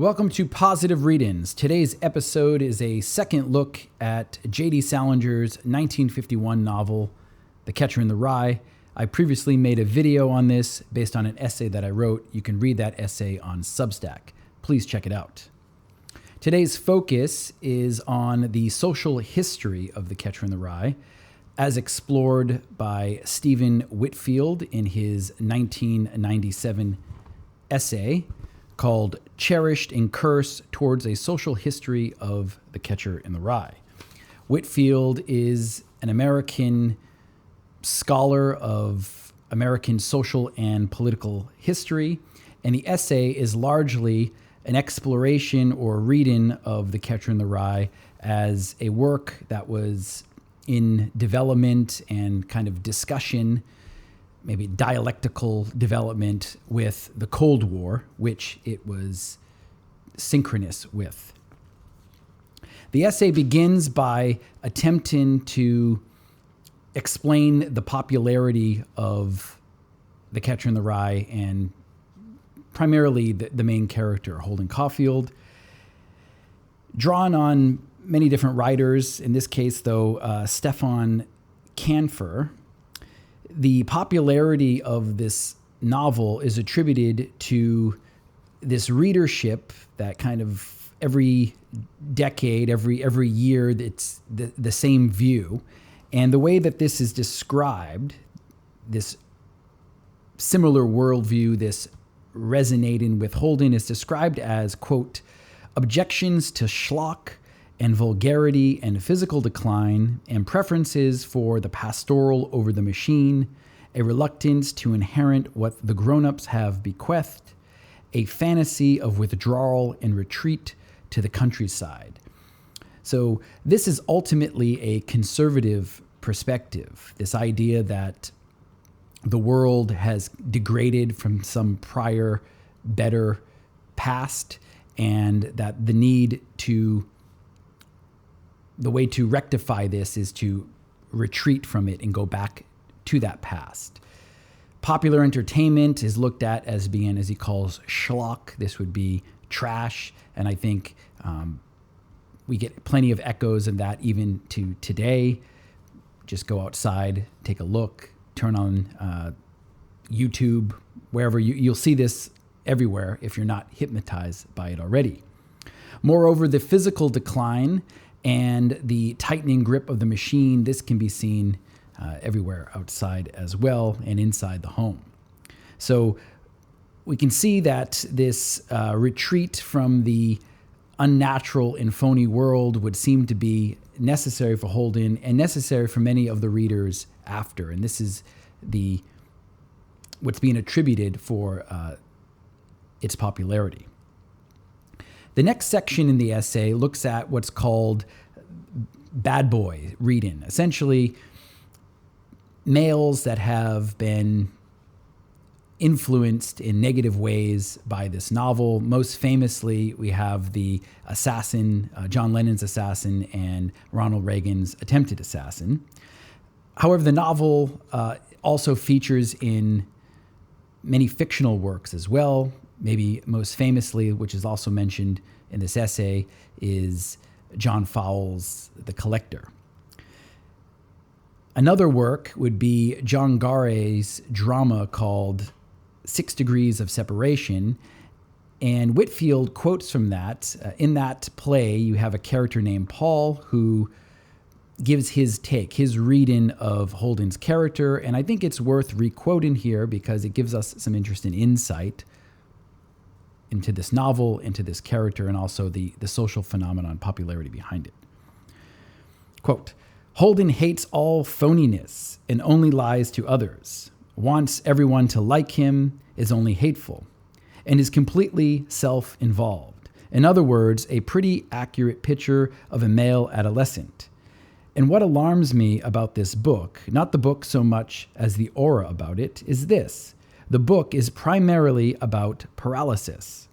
Welcome to Positive Read-Ins. Today's episode is a second look at J.D. Salinger's 1951 novel, The Catcher in the Rye. I previously made a video on this based on an essay that I wrote. You can read that essay on Substack. Please check it out. Today's focus is on the social history of The Catcher in the Rye, as explored by Stephen Whitfield in his 1997 essay called Cherished and Cursed Towards a Social History of The Catcher in the Rye. Whitfield is an American scholar of American social and political history, and the essay is largely an exploration or read-in of The Catcher in the Rye as a work that was in development and kind of discussion, maybe dialectical development with the Cold War, which it was synchronous with. The essay begins by attempting to explain the popularity of The Catcher in the Rye and primarily the main character, Holden Caulfield, drawn on many different writers, in this case, though, Stefan Canfer. The popularity of this novel is attributed to this readership that kind of every decade, every year, it's the same view. And the way that this is described, this similar worldview, this resonating with Holden, is described as, quote, objections to schlock and vulgarity and physical decline, and preferences for the pastoral over the machine, a reluctance to inherit what the grown-ups have bequeathed, a fantasy of withdrawal and retreat to the countryside. So this is ultimately a conservative perspective, this idea that the world has degraded from some prior, better past, and that the way to rectify this is to retreat from it and go back to that past. Popular entertainment is looked at as being, as he calls, schlock. This would be trash. And I think we get plenty of echoes of that even to today. Just go outside, take a look, turn on YouTube, wherever you'll see this everywhere if you're not hypnotized by it already. Moreover, the physical decline and the tightening grip of the machine, this can be seen everywhere outside as well and inside the home. So we can see that this retreat from the unnatural and phony world would seem to be necessary for Holden and necessary for many of the readers after. And this is what's being attributed for its popularity. The next section in the essay looks at what's called bad boy read-in, essentially males that have been influenced in negative ways by this novel. Most famously, we have the assassin, John Lennon's assassin, and Ronald Reagan's attempted assassin. However, the novel also features in many fictional works as well. Maybe most famously, which is also mentioned in this essay, is John Fowles' The Collector. Another work would be John Garay's drama called 6 Degrees of Separation, and Whitfield quotes from that. In that play, you have a character named Paul who gives his take, his read-in of Holden's character, and I think it's worth re-quoting here because it gives us some interesting insight into this novel, into this character, and also the social phenomenon popularity behind it. Quote, Holden hates all phoniness and only lies to others, wants everyone to like him, is only hateful, and is completely self-involved. In other words, a pretty accurate picture of a male adolescent. And what alarms me about this book, not the book so much as the aura about it, is this. The book is primarily about paralysis.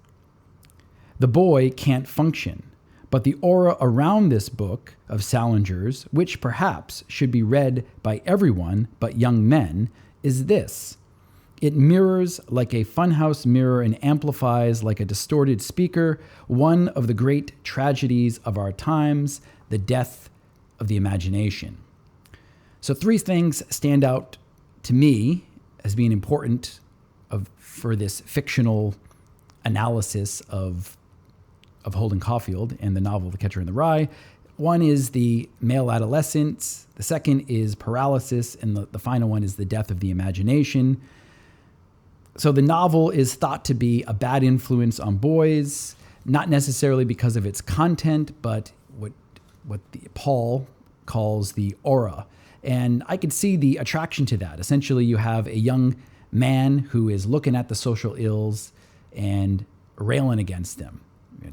The boy can't function, but the aura around this book of Salinger's, which perhaps should be read by everyone but young men, is this. It mirrors like a funhouse mirror and amplifies like a distorted speaker one of the great tragedies of our times, the death of the imagination. So 3 things stand out to me as being important for this fictional analysis of Holden Caulfield and the novel The Catcher in the Rye. One is the male adolescence. The second is paralysis. And the final one is the death of the imagination. So the novel is thought to be a bad influence on boys, not necessarily because of its content, but what Paul calls the aura. And I could see the attraction to that. Essentially, you have a young man who is looking at the social ills and railing against them.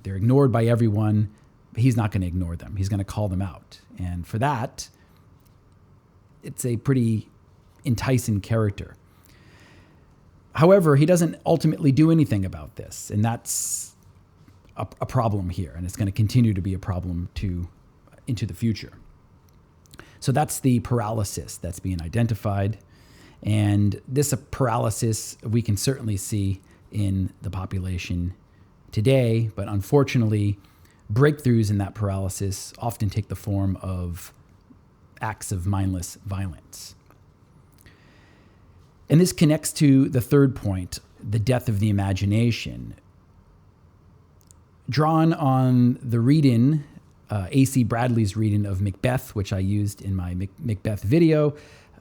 They're ignored by everyone, but he's not going to ignore them. He's going to call them out. And for that, it's a pretty enticing character. However, he doesn't ultimately do anything about this, and that's a problem here, and it's going to continue to be a problem into the future. So that's the paralysis that's being identified, and this paralysis we can certainly see in the population today, but unfortunately, breakthroughs in that paralysis often take the form of acts of mindless violence. And this connects to the third point, the death of the imagination. Drawn on the read-in, A.C. Bradley's read-in of Macbeth, which I used in my Macbeth video,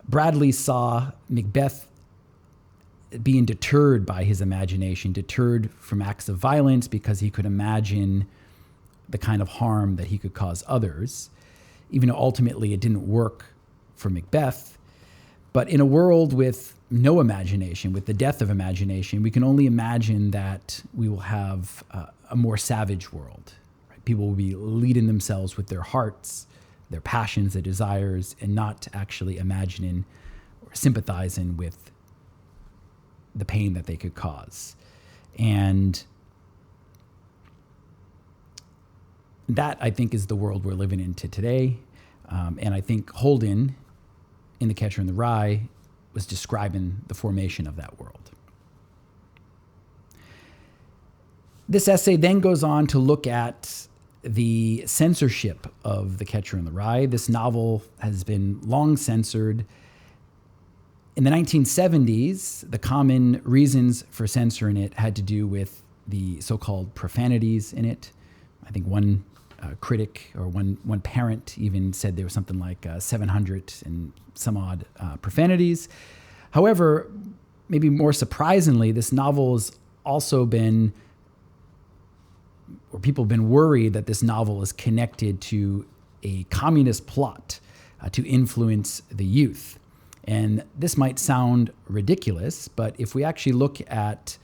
Bradley saw Macbeth being deterred by his imagination, deterred from acts of violence because he could imagine the kind of harm that he could cause others, even though ultimately it didn't work for Macbeth. But in a world with no imagination, with the death of imagination, we can only imagine that we will have a more savage world. Right? People will be leading themselves with their hearts, their passions, their desires, and not actually imagining or sympathizing with the pain that they could cause. And that, I think, is the world we're living into today. And I think Holden, in The Catcher in the Rye, was describing the formation of that world. This essay then goes on to look at the censorship of The Catcher in the Rye. This novel has been long censored. In the 1970s, the common reasons for censoring it had to do with the so-called profanities in it. I think one critic or one parent even said there was something like 700 and some odd profanities. However, maybe more surprisingly, this novel has also been, or people have been worried that this novel is connected to a communist plot to influence the youth. And this might sound ridiculous, but if we actually look at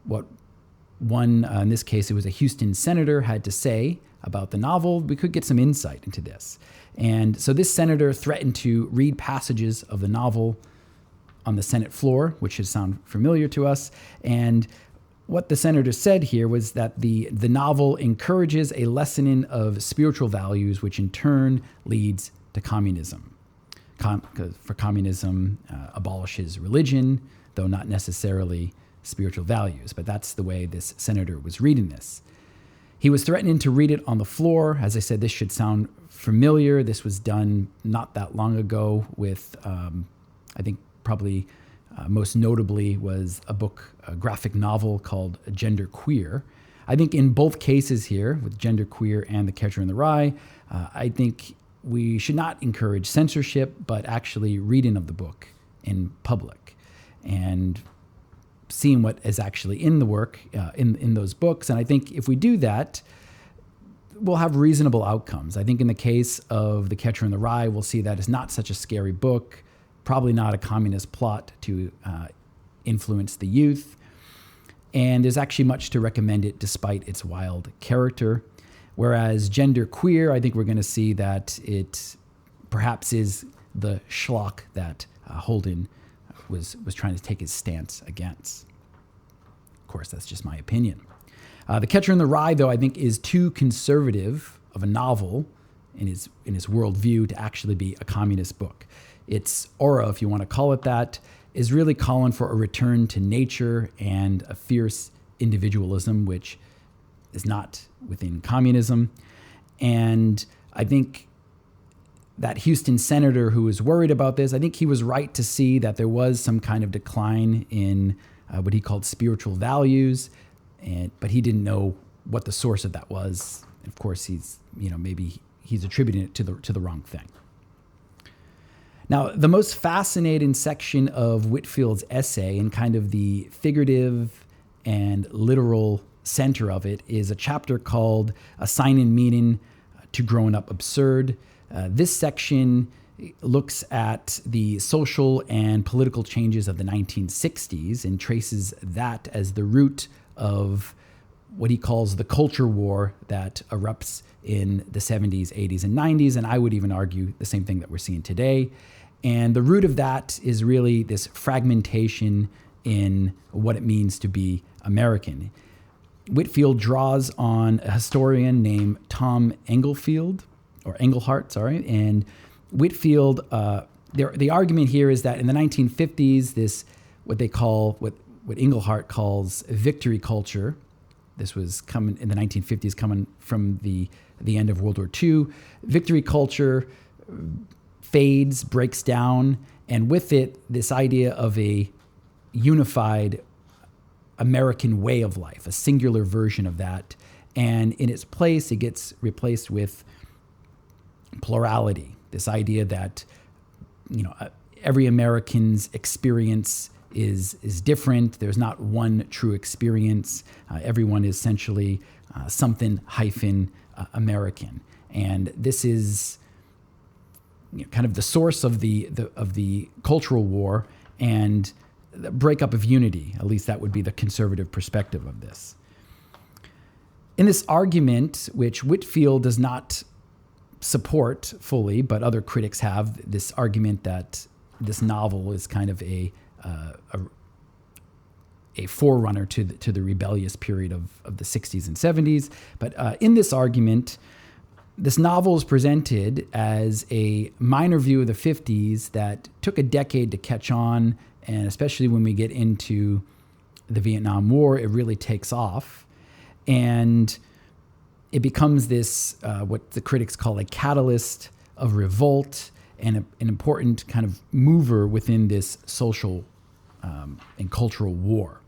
what one, in this case, it was a Houston senator, had to say about the novel, we could get some insight into this. And so this senator threatened to read passages of the novel on the Senate floor, which should sound familiar to us. And what the senator said here was that the novel encourages a lessening of spiritual values, which in turn leads to communism. For communism abolishes religion, though not necessarily spiritual values. But that's the way this senator was reading this. He was threatening to read it on the floor. As I said, this should sound familiar. This was done not that long ago with, I think probably most notably was a graphic novel called Gender Queer. I think in both cases here, with Gender Queer and The Catcher in the Rye, I think we should not encourage censorship, but actually reading of the book in public and seeing what is actually in the work, in those books. And I think if we do that, we'll have reasonable outcomes. I think in the case of The Catcher in the Rye, we'll see that it's not such a scary book, probably not a communist plot to influence the youth. And there's actually much to recommend it despite its wild character. Whereas Gender Queer, I think we're going to see that it perhaps is the schlock that Holden was trying to take his stance against. Of course, that's just my opinion. The Catcher in the Rye, though, I think is too conservative of a novel in his worldview to actually be a communist book. Its aura, if you want to call it that, is really calling for a return to nature and a fierce individualism, which is not within communism. And I think that Houston senator who was worried about this, I think he was right to see that there was some kind of decline in what he called spiritual values, but he didn't know what the source of that was. Of course, maybe he's attributing it to the wrong thing. Now, the most fascinating section of Whitfield's essay and kind of the figurative and literal center of it is a chapter called Assigning Meaning to Growing Up Absurd. This section looks at the social and political changes of the 1960s and traces that as the root of what he calls the culture war that erupts in the 70s, 80s, and 90s. And I would even argue the same thing that we're seeing today. And the root of that is really this fragmentation in what it means to be American. Whitfield draws on a historian named Tom Engelhart, and Whitfield, the argument here is that in the 1950s, this what Engelhart calls victory culture. This was coming in the 1950s, coming from the end of World War II. Victory culture fades, breaks down, and with it, this idea of a unified American way of life, a singular version of that. And in its place, it gets replaced with plurality, this idea that every American's experience is different. There's not one true experience. Everyone is essentially something American, and this is kind of the source of the cultural war and the breakup of unity. At least that would be the conservative perspective of this. In this argument, which Whitfield does not support fully, but other critics have, this argument that this novel is kind of a forerunner to the rebellious period of the 60s and 70s. But in this argument, this novel is presented as a minor view of the 50s that took a decade to catch on, and especially when we get into the Vietnam War, it really takes off. And it becomes this, what the critics call a catalyst of revolt and an important kind of mover within this social and cultural war.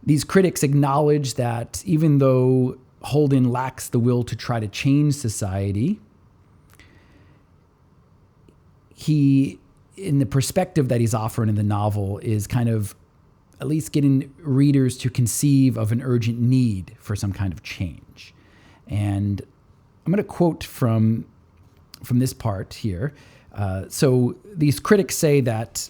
These critics acknowledge that even though Holden lacks the will to try to change society, he, in the perspective that he's offering in the novel, is kind of at least getting readers to conceive of an urgent need for some kind of change. And I'm going to quote from this part here. So these critics say that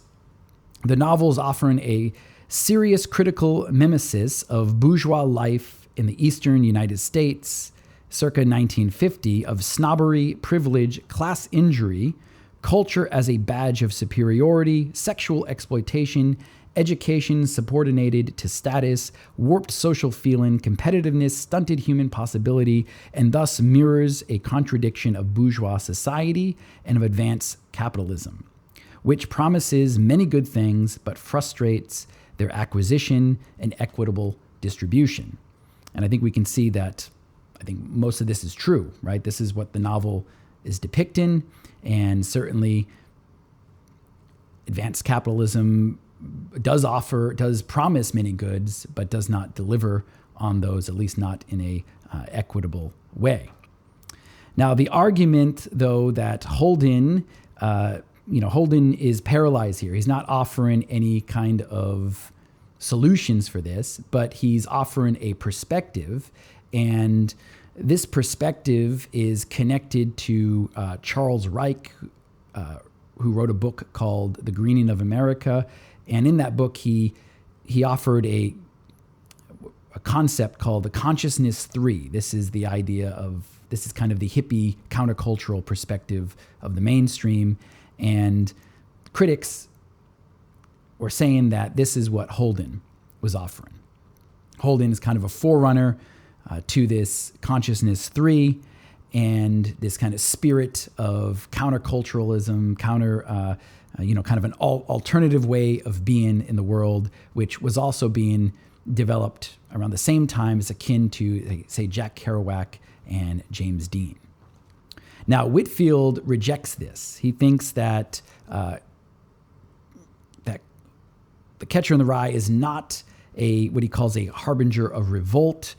the novel is offering a serious critical mimesis of bourgeois life in the eastern United States, circa 1950, of snobbery, privilege, class injury, culture as a badge of superiority, sexual exploitation, education subordinated to status, warped social feeling, competitiveness, stunted human possibility, and thus mirrors a contradiction of bourgeois society and of advanced capitalism, which promises many good things but frustrates their acquisition and equitable distribution. And I think we can see that I think most of this is true, right? This is what the novel is depicting, and certainly advanced capitalism does promise many goods, but does not deliver on those, at least not in a equitable way. Now, the argument, though, that Holden is paralyzed here. He's not offering any kind of solutions for this, but he's offering a perspective, and this perspective is connected to Charles Reich, who wrote a book called The Greening of America. And in that book, he offered a concept called the consciousness three. This is kind of the hippie countercultural perspective of the mainstream. And critics were saying that this is what Holden was offering. Holden is kind of a forerunner to this consciousness three. and this kind of spirit of counterculturalism, kind of an alternative way of being in the world, which was also being developed around the same time as akin to, say, Jack Kerouac and James Dean. Now, Whitfield rejects this. He thinks that that The Catcher in the Rye is not what he calls a harbinger of revolt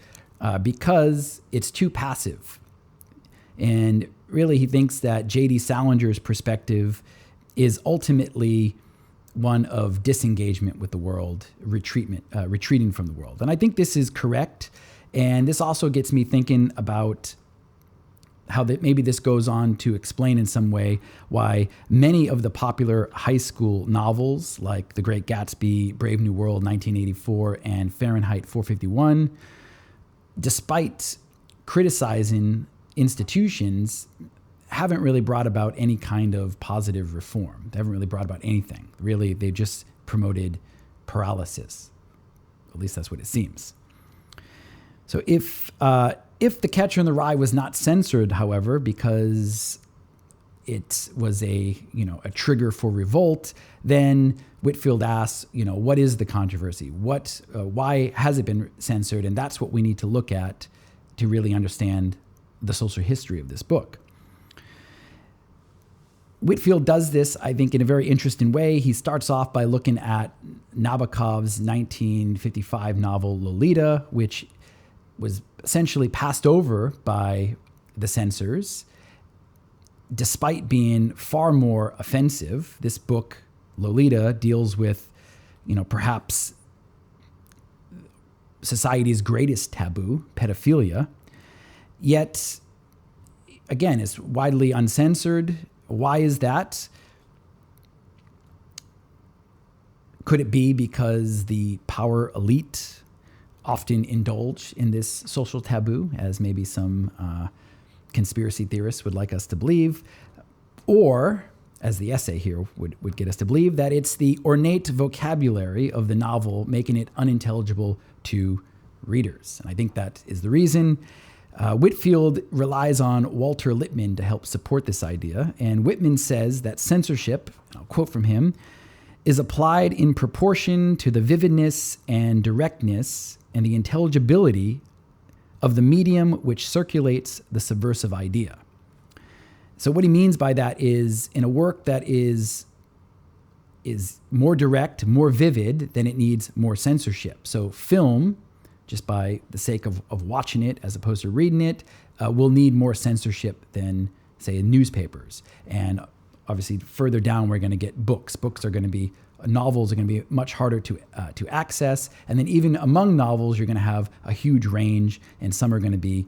because it's too passive. And really, he thinks that J.D. Salinger's perspective is ultimately one of disengagement with the world, retreating from the world. And I think this is correct. And this also gets me thinking about how that maybe this goes on to explain in some way why many of the popular high school novels like The Great Gatsby, Brave New World, 1984, and Fahrenheit 451, despite criticizing institutions, haven't really brought about any kind of positive reform. They haven't really brought about anything. Really, they just promoted paralysis. At least that's what it seems. So if The Catcher in the Rye was not censored, however, because it was a trigger for revolt, then Whitfield asks, what is the controversy? Why has it been censored? And that's what we need to look at to really understand the social history of this book. Whitfield does this, I think, in a very interesting way. He starts off by looking at Nabokov's 1955 novel Lolita, which was essentially passed over by the censors, despite being far more offensive. This book, Lolita, deals with, perhaps society's greatest taboo, pedophilia. Yet, again, it's widely uncensored. Why is that? Could it be because the power elite often indulge in this social taboo, as maybe some conspiracy theorists would like us to believe? Or, as the essay here would get us to believe, that it's the ornate vocabulary of the novel making it unintelligible to readers. And I think that is the reason. Whitfield relies on Walter Lippmann to help support this idea. And Whitman says that censorship, I'll quote from him, is applied in proportion to the vividness and directness and the intelligibility of the medium which circulates the subversive idea. So what he means by that is, in a work that is more direct, more vivid, then it needs more censorship. So film, just by the sake of watching it as opposed to reading it, will need more censorship than, say, in newspapers. And obviously, further down, we're going to get books. Novels are going to be much harder to access. And then even among novels, you're going to have a huge range, and some are going to be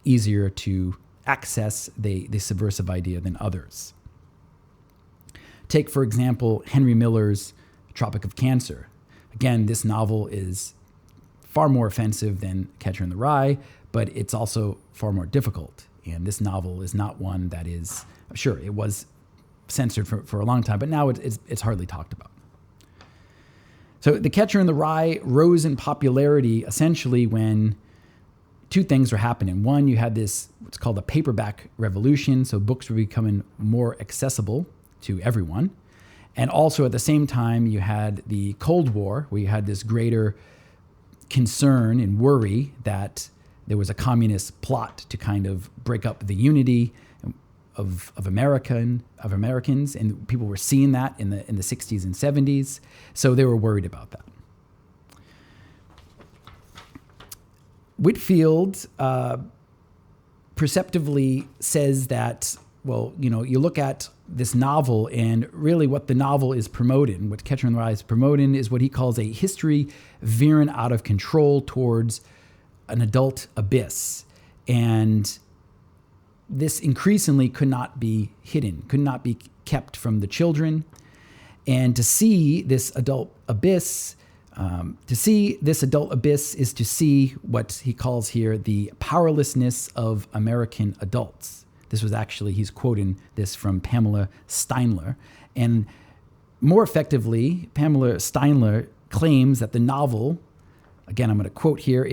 easier to access the subversive idea than others. Take, for example, Henry Miller's Tropic of Cancer. Again, this novel is far more offensive than Catcher in the Rye, but it's also far more difficult. And this novel is not one that is, sure, it was censored for a long time, but now it's hardly talked about. So The Catcher in the Rye rose in popularity essentially when two things were happening. One, you had this, what's called a paperback revolution, so books were becoming more accessible to everyone. And also at the same time, you had the Cold War, where you had this greater concern and worry that there was a communist plot to kind of break up the unity of Americans, and people were seeing that in the 60s and 70s, so they were worried about that. Whitfield perceptively says that, well, you look at this novel, and really what the novel is promoting, what Catcher in the Rye is promoting, is what he calls a history veering out of control towards an adult abyss. And this increasingly could not be hidden, could not be kept from the children. And to see this adult abyss, is to see what he calls here the powerlessness of American adults. This was actually, he's quoting this from Pamela Steinler. And more effectively, Pamela Steinler claims that the novel, again, I'm going to quote here,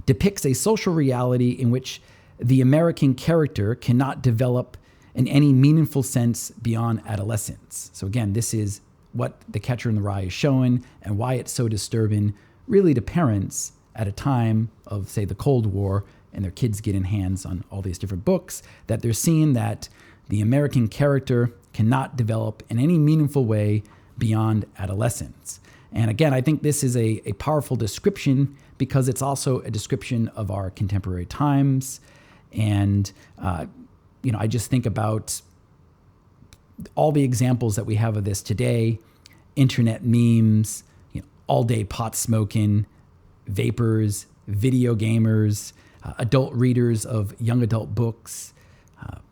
depicts a social reality in which the American character cannot develop in any meaningful sense beyond adolescence. So again, this is what The Catcher in the Rye is showing and why it's so disturbing, really, to parents at a time of, say, the Cold War, and their kids getting hands on all these different books, that they're seeing that the American character cannot develop in any meaningful way beyond adolescence. And again, I think this is a powerful description because it's also a description of our contemporary times. And, I just think about all the examples that we have of this today: internet memes, all day pot smoking, vapors, video gamers, adult readers of young adult books,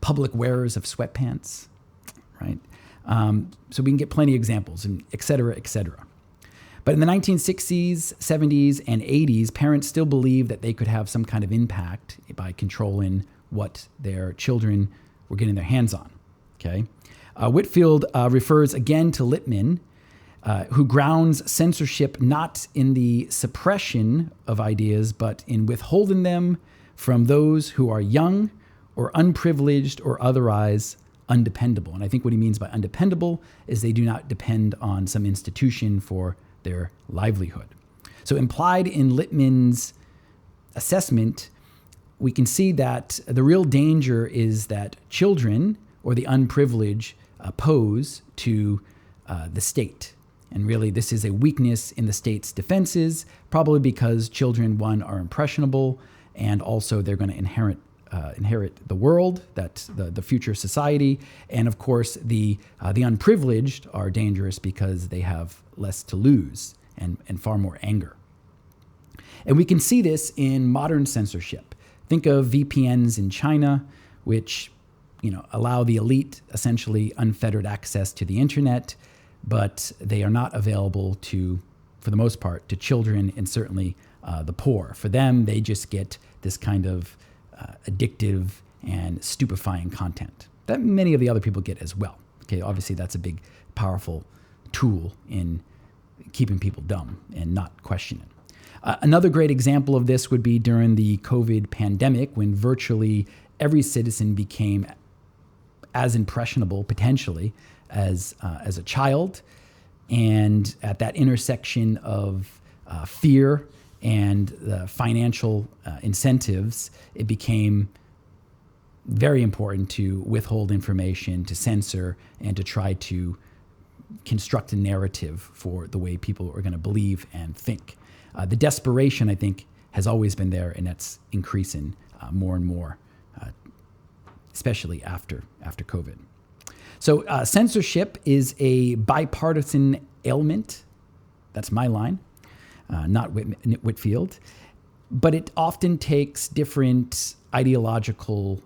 public wearers of sweatpants, right? So we can get plenty of examples, and et cetera, et cetera. But in the 1960s, 70s, and 80s, parents still believed that they could have some kind of impact by controlling what their children were getting their hands on, okay? Whitfield refers again to Lippmann, who grounds censorship not in the suppression of ideas, but in withholding them from those who are young or unprivileged or otherwise undependable. And I think what he means by undependable is they do not depend on some institution for their livelihood. So implied in Lippmann's assessment, we can see that the real danger is that children or the unprivileged pose to the state. And really, this is a weakness in the state's defenses, probably because children, one, are impressionable, and also they're going to inherit the world, that the future society. And of course, the unprivileged are dangerous because they have less to lose and far more anger. And we can see this in modern censorship. Think of VPNs in China, which allow the elite essentially unfettered access to the internet, but they are not available for the most part, to children and certainly the poor. For them, they just get this kind of addictive and stupefying content that many of the other people get as well. Okay, obviously that's a big, powerful tool in keeping people dumb and not questioning. Another great example of this would be during the COVID pandemic, when virtually every citizen became as impressionable, potentially, as a child. And at that intersection of fear and the financial incentives, it became very important to withhold information, to censor, and to try to construct a narrative for the way people are going to believe and think. The desperation, I think, has always been there, and that's increasing more and more, especially after COVID. So censorship is a bipartisan ailment. That's my line, not Whitfield. But it often takes different ideological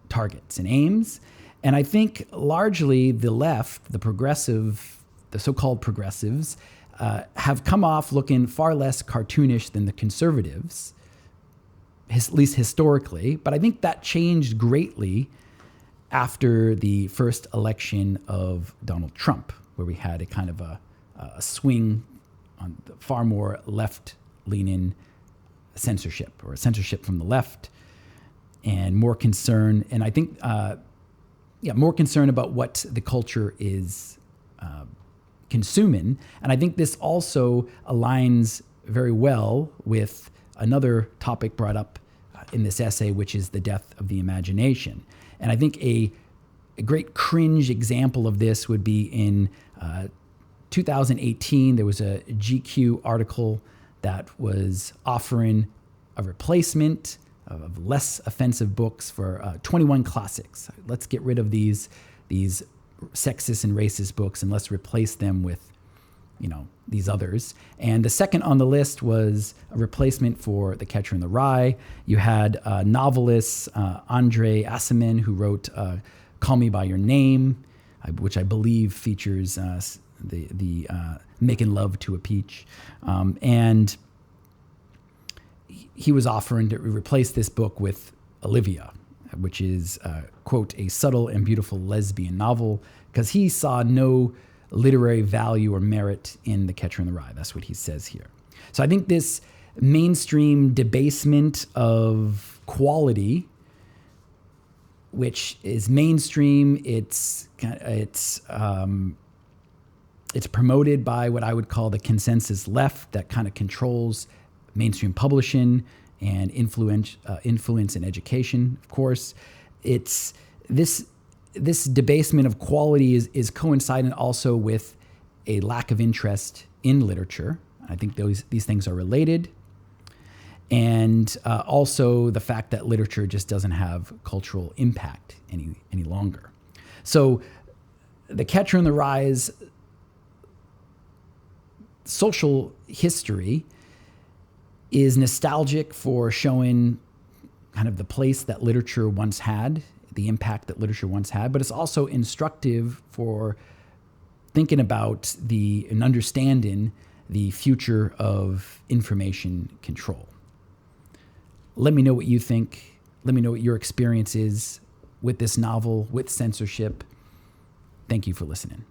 targets and aims. And I think largely the left, the so-called progressives, have come off looking far less cartoonish than the conservatives, at least historically. But I think that changed greatly after the first election of Donald Trump, where we had a kind of a swing on the far more left-leaning censorship, or censorship from the left, and more concern. And I think, more concern about what the culture is consuming. And I think this also aligns very well with another topic brought up in this essay, which is the death of the imagination. And I think a great cringe example of this would be in 2018, there was a GQ article that was offering a replacement of less offensive books for 21 classics. Let's get rid of these sexist and racist books, and let's replace them with, these others. And the second on the list was a replacement for The Catcher in the Rye. You had novelist Andre Aciman, who wrote Call Me By Your Name, which I believe features the making love to a peach. And he was offering to replace this book with Olivia, which is, quote, a subtle and beautiful lesbian novel, because he saw no literary value or merit in The Catcher in the Rye. That's what he says here. So I think this mainstream debasement of quality, which is mainstream. It's promoted by what I would call the consensus left that kind of controls mainstream publishing and influence in education. Of course, it's this debasement of quality is coincident also with a lack of interest in literature. I think these things are related. And also the fact that literature just doesn't have cultural impact any longer. So The Catcher in the Rye's social history is nostalgic for showing kind of the place that literature once had, the impact that literature once had, but it's also instructive for thinking about and understanding the future of information control. Let me know what you think. Let me know what your experience is with this novel, with censorship. Thank you for listening.